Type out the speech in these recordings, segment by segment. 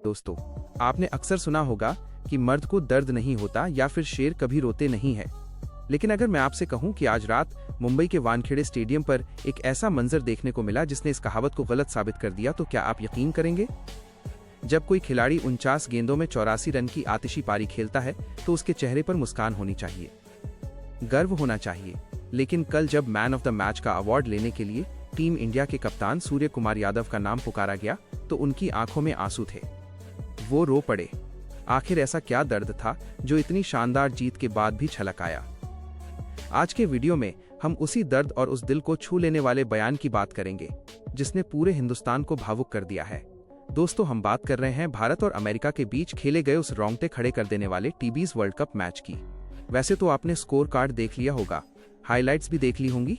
दोस्तों, आपने अक्सर सुना होगा कि मर्द को दर्द नहीं होता या फिर शेर कभी रोते नहीं है। लेकिन अगर मैं आपसे कहूं कि आज रात मुंबई के वानखेड़े स्टेडियम पर एक ऐसा मंजर देखने को मिला जिसने इस कहावत को गलत साबित कर दिया, तो क्या आप यकीन करेंगे? जब कोई खिलाड़ी 49 गेंदों में 84 रन की आतिशी पारी खेलता है तो उसके चेहरे पर मुस्कान होनी चाहिए, गर्व होना चाहिए। लेकिन कल जब मैन ऑफ द मैच का अवार्ड लेने के लिए टीम इंडिया के कप्तान सूर्य कुमार यादव का नाम पुकारा गया तो उनकी आंखों में आंसू थे। वो रो पड़े। आखिर ऐसा क्या दर्द था जो इतनी शानदार जीत के बाद भी छलक आया? आज के वीडियो में हम उसी दर्द और उस दिल को छू लेने वाले बयान की बात करेंगे जिसने पूरे हिंदुस्तान को भावुक कर दिया है। दोस्तों, हम बात कर रहे हैं भारत और अमेरिका के बीच खेले गए उस रोंगटे खड़े कर देने वाले टीबीज वर्ल्ड कप मैच की। वैसे तो आपने स्कोर कार्ड देख लिया होगा, हाइलाइट्स भी देख ली होंगी।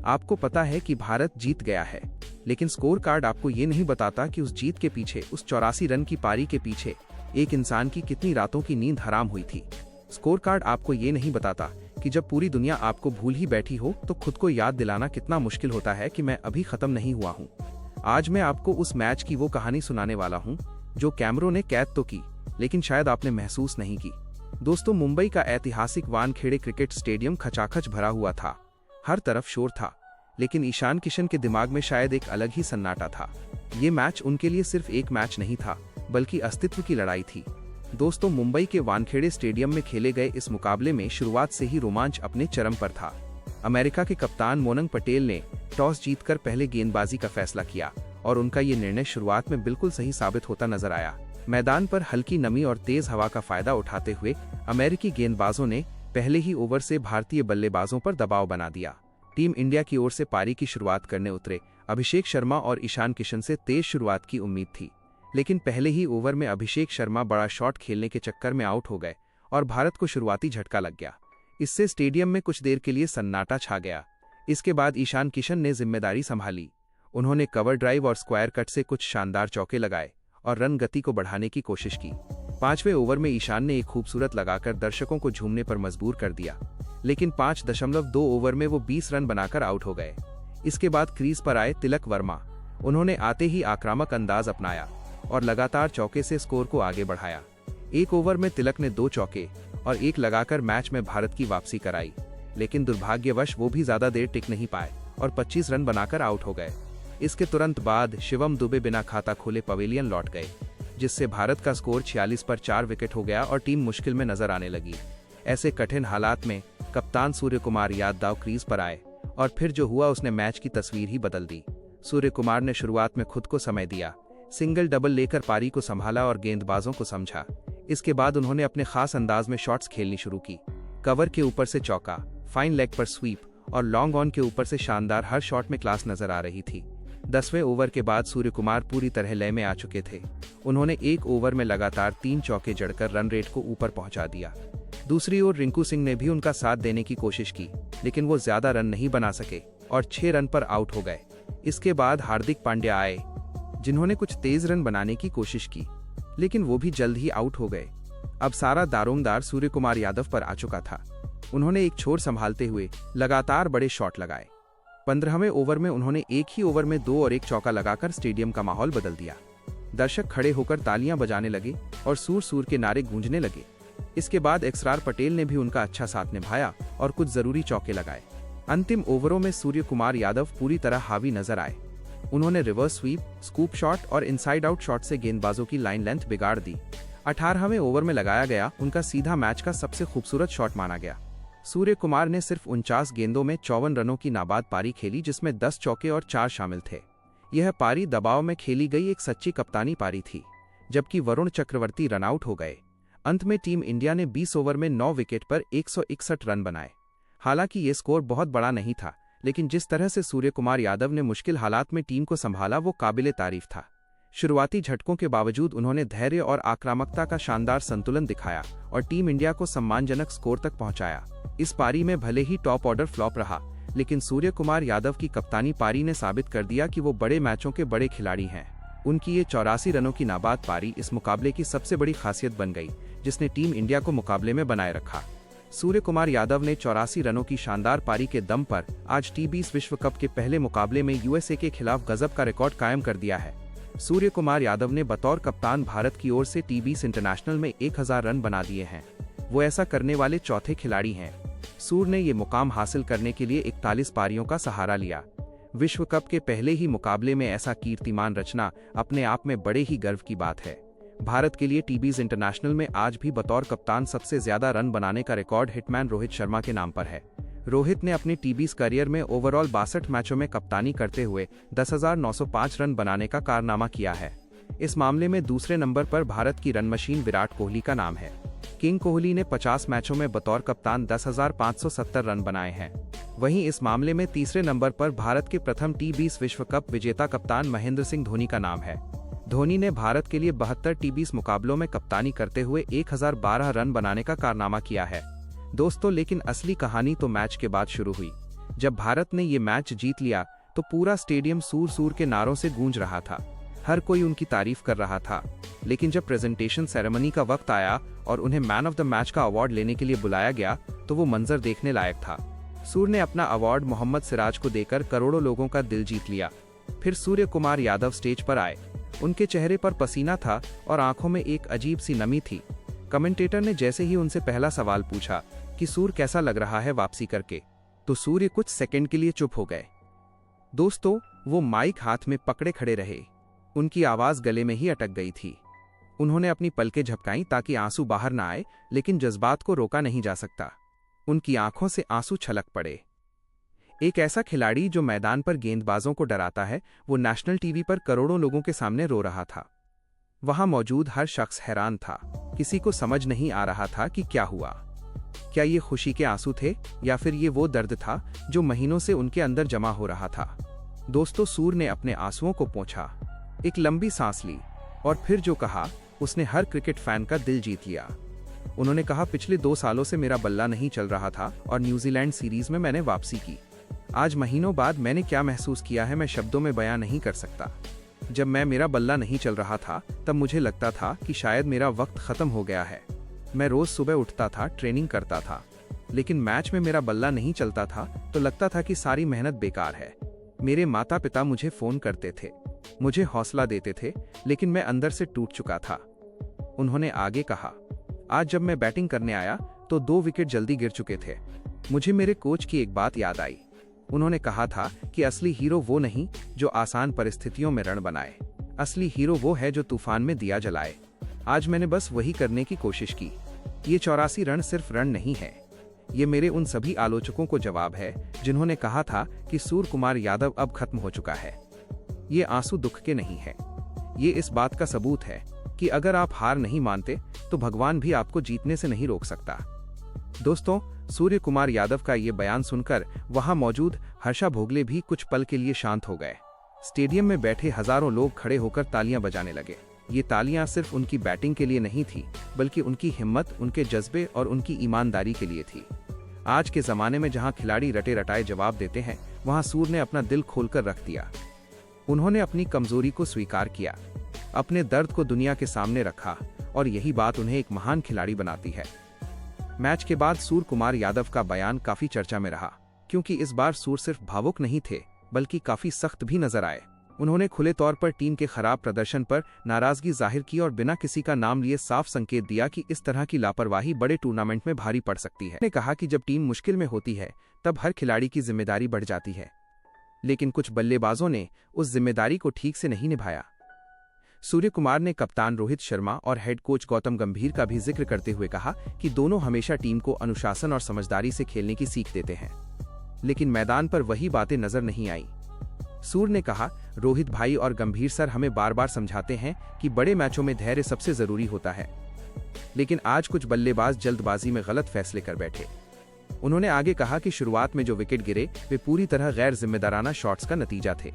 आपको पता है कि भारत जीत गया है, लेकिन स्कोर कार्ड आपको ये नहीं बताता कि उस जीत के पीछे, उस 84 रन की पारी के पीछे एक इंसान की कितनी रातों की नींद हराम हुई थी। स्कोर कार्ड आपको ये नहीं बताता कि जब पूरी दुनिया आपको भूल ही बैठी हो तो खुद को याद दिलाना कितना मुश्किल होता है कि मैं अभी खत्म नहीं हुआ हूँ। आज मैं आपको उस मैच की वो कहानी सुनाने वाला हूँ जो कैमरों ने कैद तो की, लेकिन शायद आपने महसूस नहीं की। दोस्तों, मुंबई का ऐतिहासिक वानखेड़े क्रिकेट स्टेडियम खचाखच भरा हुआ था। हर तरफ शोर था, लेकिन ईशान किशन के दिमाग में शायद एक अलग ही सन्नाटा था। ये मैच उनके लिए सिर्फ एक मैच नहीं था, बल्कि अस्तित्व की लड़ाई थी। दोस्तों, मुंबई के वानखेड़े स्टेडियम में खेले गए इस मुकाबले में शुरुआत से ही रोमांच अपने चरम पर था। अमेरिका के कप्तान मोनंग पटेल ने टॉस जीतकर पहले गेंदबाजी का फैसला किया और उनका ये निर्णय शुरुआत में बिल्कुल सही साबित होता नजर आया। मैदान पर हल्की नमी और तेज हवा का फायदा उठाते हुए अमेरिकी गेंदबाजों ने पहले ही ओवर से भारतीय बल्लेबाजों पर दबाव बना दिया। टीम इंडिया की ओर से पारी की शुरुआत करने उतरे अभिषेक शर्मा और ईशान किशन से तेज शुरुआत की उम्मीद थी, लेकिन पहले ही ओवर में अभिषेक शर्मा बड़ा शॉट खेलने के चक्कर में आउट हो गए और भारत को शुरुआती झटका लग गया। इससे स्टेडियम में कुछ देर के लिए सन्नाटा छा गया। इसके बाद ईशान किशन ने जिम्मेदारी संभाली। उन्होंने कवर ड्राइव और स्क्वायर कट से कुछ शानदार चौके लगाए और रन गति को बढ़ाने की कोशिश की। 5वें ओवर में ईशान ने एक खूबसूरत लगाकर दर्शकों को झूमने पर मजबूर कर दिया, लेकिन 5.2 ओवर में वो 20 रन बनाकर आउट हो गए। इसके बाद क्रीज पर आए तिलक वर्मा। उन्होंने आते ही आक्रामक अंदाज अपनाया और लगातार चौके से स्कोर को आगे बढ़ाया। एक ओवर में तिलक ने 2 चौके और एक लगाकर मैच में भारत की वापसी कराई, लेकिन दुर्भाग्यवश वो भी ज्यादा देर टिक नहीं पाए और 25 रन बनाकर आउट हो गए। इसके तुरंत बाद शिवम दुबे बिना खाता खोले पवेलियन लौट गए, जिससे भारत का स्कोर 46 पर 4 विकेट हो गया और टीम मुश्किल में नजर आने लगी। ऐसे कठिन हालात में कप्तान सूर्य कुमार यादव क्रीज पर आए और फिर जो हुआ उसने मैच की तस्वीर ही बदल दी। सूर्य कुमार ने शुरुआत में खुद को समय दिया, सिंगल डबल लेकर पारी को संभाला और गेंदबाजों को समझा। इसके बाद उन्होंने अपने खास अंदाज में शॉट्स खेलनी शुरू की। कवर के ऊपर से चौका, फाइन लेग पर स्वीप और लॉन्ग ऑन के ऊपर से शानदार, हर शॉट में क्लास नजर आ रही थी। 10वें ओवर के बाद सूर्य कुमार पूरी तरह लय में आ चुके थे। उन्होंने एक ओवर में लगातार 3 चौके जड़कर रन रेट को ऊपर पहुंचा दिया। दूसरी ओर रिंकू सिंह ने भी उनका साथ देने की कोशिश की, लेकिन वो ज्यादा रन नहीं बना सके और 6 रन पर आउट हो गए। इसके बाद हार्दिक पांड्या आए, जिन्होंने कुछ तेज रन बनाने की कोशिश की, लेकिन वो भी जल्द ही आउट हो गए। अब सारा दारोमदार सूर्य कुमार यादव पर आ चुका था। उन्होंने एक छोर संभालते हुए लगातार बड़े शॉट लगाए। 15वें ओवर में उन्होंने एक ही ओवर में 2 और 1 चौका लगाकर स्टेडियम का माहौल बदल दिया। दर्शक खड़े होकर तालियां बजाने लगे और सूर सूर के नारे गूंजने लगे। इसके बाद एक्सआर पटेल ने भी उनका अच्छा साथ निभाया और कुछ जरूरी चौके लगाए। अंतिम ओवरों में सूर्य कुमार यादव पूरी तरह हावी नजर आए। उन्होंने रिवर्स स्वीप, स्कूप शॉट और इनसाइड आउट शॉट से गेंदबाजों की लाइन लेंथ बिगाड़ दी। 18वें ओवर में लगाया गया उनका सीधा मैच का सबसे खूबसूरत शॉट माना गया। सूर्य कुमार ने सिर्फ 49 गेंदों में 54 रनों की नाबाद पारी खेली, जिसमें 10 चौके और 4 शामिल थे। यह पारी दबाव में खेली गई एक सच्ची कप्तानी पारी थी, जबकि वरुण चक्रवर्ती रनआउट हो गए। अंत में टीम इंडिया ने 20 ओवर में 9 विकेट पर 161 रन बनाए। हालांकि ये स्कोर बहुत बड़ा नहीं था, लेकिन जिस तरह से सूर्य कुमार यादव ने मुश्किल हालात में टीम को संभाला वो काबिले तारीफ था। शुरुआती झटकों के बावजूद उन्होंने धैर्य और आक्रामकता का शानदार संतुलन दिखाया और टीम इंडिया को सम्मानजनक स्कोर तक पहुंचाया। इस पारी में भले ही टॉप ऑर्डर फ्लॉप रहा, लेकिन सूर्य कुमार यादव की कप्तानी पारी ने साबित कर दिया कि वो बड़े मैचों के बड़े खिलाड़ी हैं। उनकी ये 84 रनों की नाबाद पारी इस मुकाबले की सबसे बड़ी खासियत बन गई, जिसने टीम इंडिया को मुकाबले में बनाए रखा। सूर्य कुमार यादव ने 84 रनों की शानदार पारी के दम पर आज टी20 विश्व कप के पहले मुकाबले में यूएसए के खिलाफ गजब का रिकॉर्ड कायम कर दिया है। सूर्य कुमार यादव ने बतौर कप्तान भारत की ओर से टी20 इंटरनेशनल में 1000 रन बना दिए हैं। वो ऐसा करने वाले चौथे खिलाड़ी हैं। सूर्य ने ये मुकाम हासिल करने के लिए 41 पारियों का सहारा लिया। विश्व कप के पहले ही मुकाबले में ऐसा कीर्तिमान रचना अपने आप में बड़े ही गर्व की बात है। भारत के लिए टी20 इंटरनेशनल में आज भी बतौर कप्तान सबसे ज्यादा रन बनाने का रिकॉर्ड हिटमैन रोहित शर्मा के नाम पर है। रोहित ने अपने टी20 करियर में ओवरऑल 62 मैचों में कप्तानी करते हुए 10,905 रन बनाने का कारनामा किया है। इस मामले में दूसरे नंबर पर भारत की रन मशीन विराट कोहली का नाम है। किंग कोहली ने 50 मैचों में बतौर कप्तान 10,570 रन बनाए हैं। वहीं इस मामले में तीसरे नंबर पर भारत के प्रथम टी20 विश्व कप विजेता कप्तान महेंद्र सिंह धोनी का नाम है। धोनी ने भारत के लिए 72 टी20 मुकाबलों में कप्तानी करते हुए 1012 रन बनाने का कारनामा किया है। दोस्तों, लेकिन असली कहानी तो मैच के बाद शुरू हुई। जब भारत ने ये मैच जीत लिया तो पूरा स्टेडियम सूर सूर के नारों से गूंज रहा था। हर कोई उनकी तारीफ कर रहा था। लेकिन जब प्रेजेंटेशन सेरेमनी का वक्त आया और उन्हें मैन ऑफ द मैच का अवार्ड लेने के लिए बुलाया गया तो वो मंजर देखने लायक था। सूर्य ने अपना अवार्ड मोहम्मद सिराज को देकर करोड़ों लोगों का दिल जीत लिया। फिर सूर्य कुमार यादव स्टेज पर आए। उनके चेहरे पर पसीना था और आंखों में एक अजीब सी नमी थी। कमेंटेटर ने जैसे ही उनसे पहला सवाल पूछा कि सूर्य कैसा लग रहा है वापसी करके, तो सूर्य कुछ सेकंड के लिए चुप हो गए। दोस्तों, वो माइक हाथ में पकड़े खड़े रहे। उनकी आवाज गले में ही अटक गई थी। उन्होंने अपनी पलकें झपकाईं ताकि आंसू बाहर ना आए, लेकिन जज्बात को रोका नहीं जा सकता। उनकी आंखों से आंसू छलक पड़े। एक ऐसा खिलाड़ी जो मैदान पर गेंदबाजों को डराता है, वो नेशनल टीवी पर करोड़ों लोगों के सामने रो रहा था। वहां मौजूद हर शख्स हैरान था। किसी को समझ नहीं आ रहा था कि क्या हुआ। क्या ये खुशी के आंसू थे या फिर ये वो दर्द था जो महीनों से उनके अंदर जमा हो रहा था। दोस्तों, सूर्य ने अपने आंसुओं को पोंछा, एक लंबी सांस ली और फिर जो कहा उसने हर क्रिकेट फैन का दिल जीत लिया। उन्होंने कहा, पिछले 2 सालों से मेरा बल्ला नहीं चल रहा था और न्यूजीलैंड सीरीज में मैंने वापसी की। आज महीनों बाद मैंने क्या महसूस किया है मैं शब्दों में बयां नहीं कर सकता। जब मेरा बल्ला नहीं चल रहा था तब मुझे लगता था कि शायद मेरा वक्त खत्म हो गया है। मैं रोज सुबह उठता था, ट्रेनिंग करता था, लेकिन मैच में मेरा बल्ला नहीं चलता था तो लगता था कि सारी मेहनत बेकार है। मेरे माता पिता मुझे फोन करते थे, मुझे हौसला देते थे, लेकिन मैं अंदर से टूट चुका था। उन्होंने आगे कहा, आज जब मैं बैटिंग करने आया तो 2 विकेट जल्दी गिर चुके थे। मुझे मेरे कोच की एक बात याद आई। उन्होंने कहा था कि असली हीरो वो नहीं जो आसान परिस्थितियों में रण बनाए, असली हीरो वो है जो तूफान में दिया जलाए। आज मैंने बस वही करने की कोशिश की। ये 84 रन सिर्फ रन नहीं है, ये मेरे उन सभी आलोचकों को जवाब है जिन्होंने कहा था कि सूर्य कुमार यादव अब खत्म हो चुका है। ये आंसू दुख के नहीं है, ये इस बात का सबूत है कि अगर आप हार नहीं मानते तो भगवान भी आपको जीतने से नहीं रोक सकता। दोस्तों, सूर्य कुमार यादव का ये बयान सुनकर वहां मौजूद हर्षा भोगले भी कुछ पल के लिए शांत हो गए। स्टेडियम में बैठे हजारों लोग खड़े होकर तालियां बजाने लगे। ये तालियां सिर्फ उनकी बैटिंग के लिए नहीं थी, बल्कि उनकी हिम्मत, उनके जज्बे और उनकी ईमानदारी के लिए थी। आज के जमाने में जहां खिलाड़ी रटे रटाए जवाब देते हैं, वहां सूर्य ने अपना दिल खोलकर रख दिया। उन्होंने अपनी कमजोरी को स्वीकार किया, अपने दर्द को दुनिया के सामने रखा और यही बात उन्हें एक महान खिलाड़ी बनाती है। मैच के बाद सूर्य कुमार यादव का बयान काफी चर्चा में रहा, क्योंकि इस बार सूर्य सिर्फ भावुक नहीं थे बल्कि काफी सख्त भी नजर आए। उन्होंने खुले तौर पर टीम के खराब प्रदर्शन पर नाराजगी जाहिर की और बिना किसी का नाम लिए साफ संकेत दिया कि इस तरह की लापरवाही बड़े टूर्नामेंट में भारी पड़ सकती है। उन्होंने कहा कि जब टीम मुश्किल में होती है तब हर खिलाड़ी की जिम्मेदारी बढ़ जाती है, लेकिन कुछ बल्लेबाजों ने उस जिम्मेदारी को ठीक से नहीं निभाया। सूर्य कुमार ने कप्तान रोहित शर्मा और हेड कोच गौतम गंभीर का भी जिक्र करते हुए कहा कि दोनों हमेशा टीम को अनुशासन और समझदारी से खेलने की सीख देते हैं, लेकिन मैदान पर वही बातें नजर नहीं आई। सूर्य ने कहा, रोहित भाई और गंभीर सर हमें बार बार समझाते हैं कि बड़े मैचों में धैर्य सबसे जरूरी होता है, लेकिन आज कुछ बल्लेबाज जल्दबाजी में गलत फैसले कर बैठे। उन्होंने आगे कहा कि शुरुआत में जो विकेट गिरे वे पूरी तरह गैर जिम्मेदाराना शॉट्स का नतीजा थे।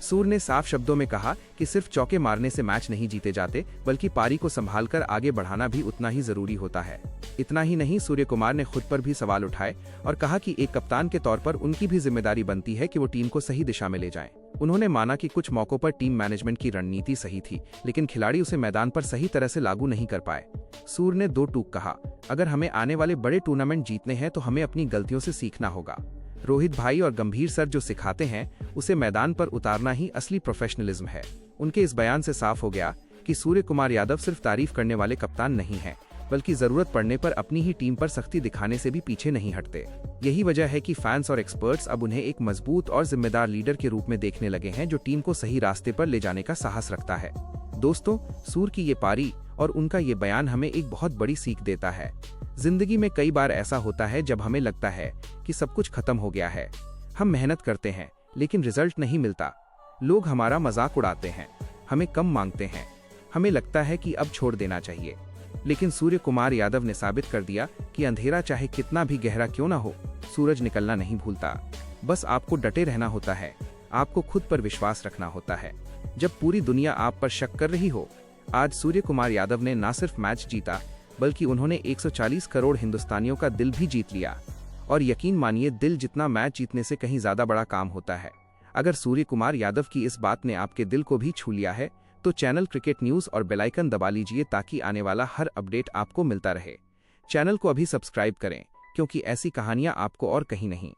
सूर्य ने साफ शब्दों में कहा कि सिर्फ चौके मारने से मैच नहीं जीते जाते, बल्कि पारी को संभालकर आगे बढ़ाना भी उतना ही जरूरी होता है। इतना ही नहीं, सूर्य कुमार ने खुद पर भी सवाल उठाए और कहा कि एक कप्तान के तौर पर उनकी भी जिम्मेदारी बनती है कि वो टीम को सही दिशा में ले जाएं। उन्होंने माना कि कुछ मौकों पर टीम मैनेजमेंट की रणनीति सही थी, लेकिन खिलाड़ी उसे मैदान पर सही तरह से लागू नहीं कर पाए। सूर्य ने 2 टूक कहा, अगर हमें आने वाले बड़े टूर्नामेंट जीतने हैं तो हमें अपनी गलतियों से सीखना होगा। रोहित भाई और गंभीर सर जो सिखाते हैं उसे मैदान पर उतारना ही असली प्रोफेशनलिज्म है। उनके इस बयान से साफ हो गया कि सूर्य कुमार यादव सिर्फ तारीफ करने वाले कप्तान नहीं हैं, बल्कि जरूरत पड़ने पर अपनी ही टीम पर सख्ती दिखाने से भी पीछे नहीं हटते। यही वजह है कि फैंस और एक्सपर्ट्स अब उन्हें एक मजबूत और जिम्मेदार लीडर के रूप में देखने लगे हैं, जो टीम को सही रास्ते पर ले जाने का साहस रखता है। दोस्तों, सूर्य की ये पारी और उनका ये बयान हमें एक बहुत बड़ी सीख देता है। जिंदगी में कई बार ऐसा होता है जब हमें लगता है कि सब कुछ खत्म हो गया है। हम मेहनत करते हैं लेकिन रिजल्ट नहीं मिलता। लोग हमारा मजाक उड़ाते हैं, हमें कम मांगते हैं, हमें लगता है कि अब छोड़ देना चाहिए। लेकिन सूर्य कुमार यादव ने साबित कर दिया कि अंधेरा चाहे कितना भी गहरा क्यों ना हो, सूरज निकलना नहीं भूलता। बस आपको डटे रहना होता है, आपको खुद पर विश्वास रखना होता है। जब पूरी दुनिया आप पर शक कर रही हो, आज सूर्य कुमार यादव ने न सिर्फ मैच जीता, बल्कि उन्होंने 140 करोड़ हिंदुस्तानियों का दिल भी जीत लिया। और यकीन मानिए, दिल जितना मैच जीतने से कहीं ज्यादा बड़ा काम होता है। अगर सूर्य कुमार यादव की इस बात ने आपके दिल को भी छू लिया है, तो चैनल क्रिकेट न्यूज और बेल आइकन दबा लीजिए ताकि आने वाला हर अपडेट आपको मिलता रहे। चैनल को अभी सब्सक्राइब करें, क्योंकि ऐसी कहानियां आपको और कहीं नहीं।